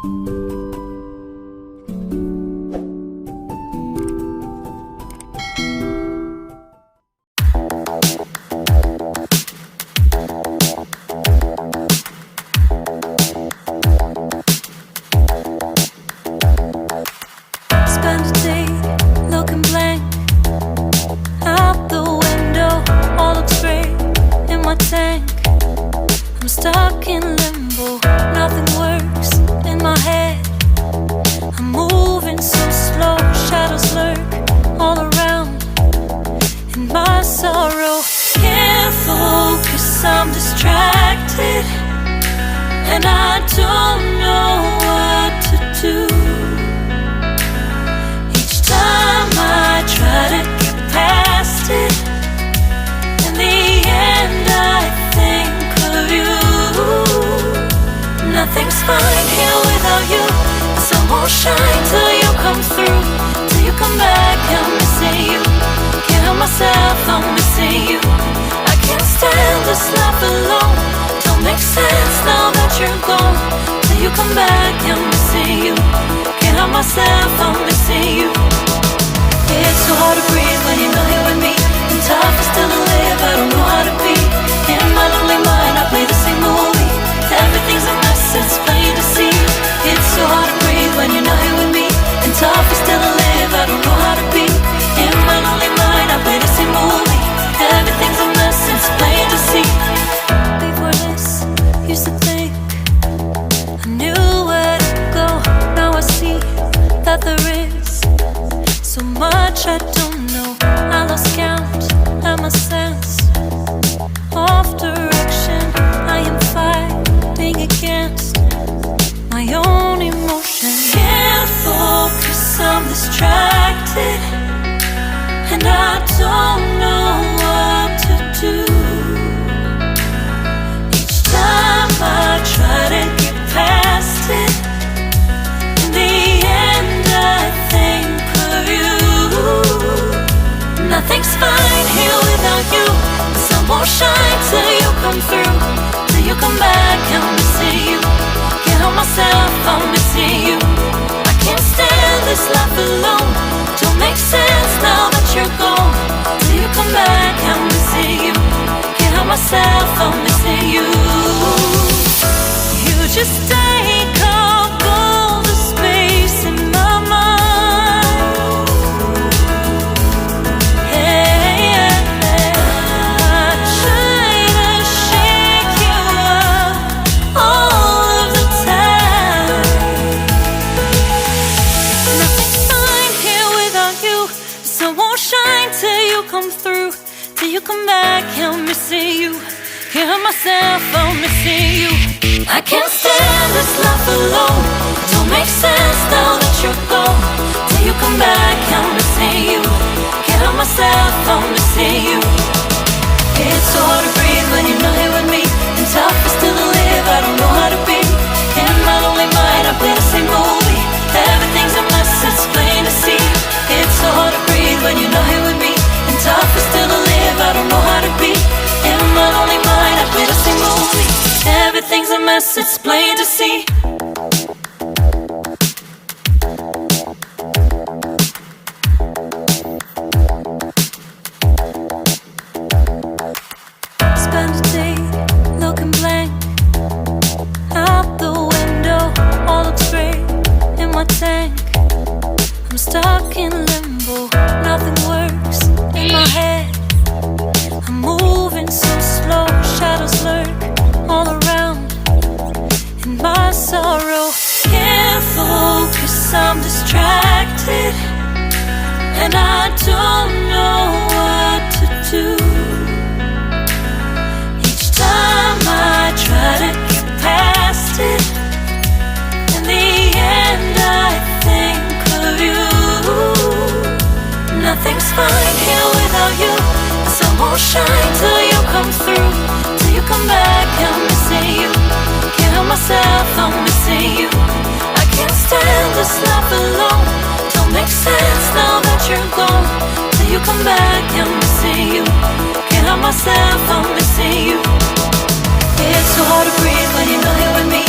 Spend a day looking blank out the window, all looks great in my tank. I'm stuck in limbo, nothing works in my head. I'm moving so slow, shadows lurk all around. In my sorrow, can't focus, I'm distracted, and I don't know what to do. Each time I try to get past it, in the end I think of you. Nothing's fine here without you. The sun won't shine till you come through. Till you come back, I'm missing you. Can't help myself, I'm missing you. I can't stand this life alone. Don't make sense now that you're gone. Till you come back, I'm missing you. Can't help myself, I'm missing you. It's so hard to breathe when you're not here with me. And tough is still to live, I don't know how to be. In my lonely mind, I play the same movie. Everything's a mess, it's plain to see. It's so hard to breathe when you're not here with me. And tough is still to live, I don't know how to be. In my lonely mind, I play the same movie. Everything's a mess, it's plain to see. Before this, used to think I knew where to go. Now I see that there is so much I don't know. I lost count and my sense of direction. I am fighting against my own emotion. Can't focus, I'm distracted, and I don't know what to do. Each time I try to get past it, in the end I think of you. Nothing's fine here without you. The sun won't shine till you come through. Till you come back, I'm missing you. Can't help myself, I'm missing you. I can't stand this life alone. Don't make sense now that you're gone. Till you come back, I'm missing you. Can't help myself, I'm missing you. You just take up all the space in my mind. Hey, I try to shake you up all of the time. Nothing's fine here without you. The sun won't shine till you come through. Till you come back, I'm missing you. Can't help myself, I'm missing you. I can't stand this life alone. It don't make sense now that you're gone. Till you come back, I'm missing you. Can't help myself, I'm missing you. It's so hard to breathe when you're not here with me. And tough is still to live, I don't know how to be. In my lonely mind, I play the same movie. Everything's a mess, it's plain to see. It's so hard to breathe when you're not here with me. And tough is still to live, I don't know how to be. In my lonely mind, I play the same movie. Everything's a mess, it's plain to see. Spend a day looking blank out the window, all looks great in my tank. I'm stuck in limbo, nothing works in my head. I'm moving so slow, shadows lurk all around. In my sorrow, can't focus, I'm distracted, and I don't know what to do. Each time I try to get past it, in the end I think of you. Nothing's fine here without you. The sun won't shine till you come through. Till you come back, I'm missing you. Can't help myself, I'm missing you. I can't stand this life alone. Don't make sense now that you're gone. Till you come back, I'm missing you. Can't help myself, I'm missing you. It's so hard to breathe when you're not here with me.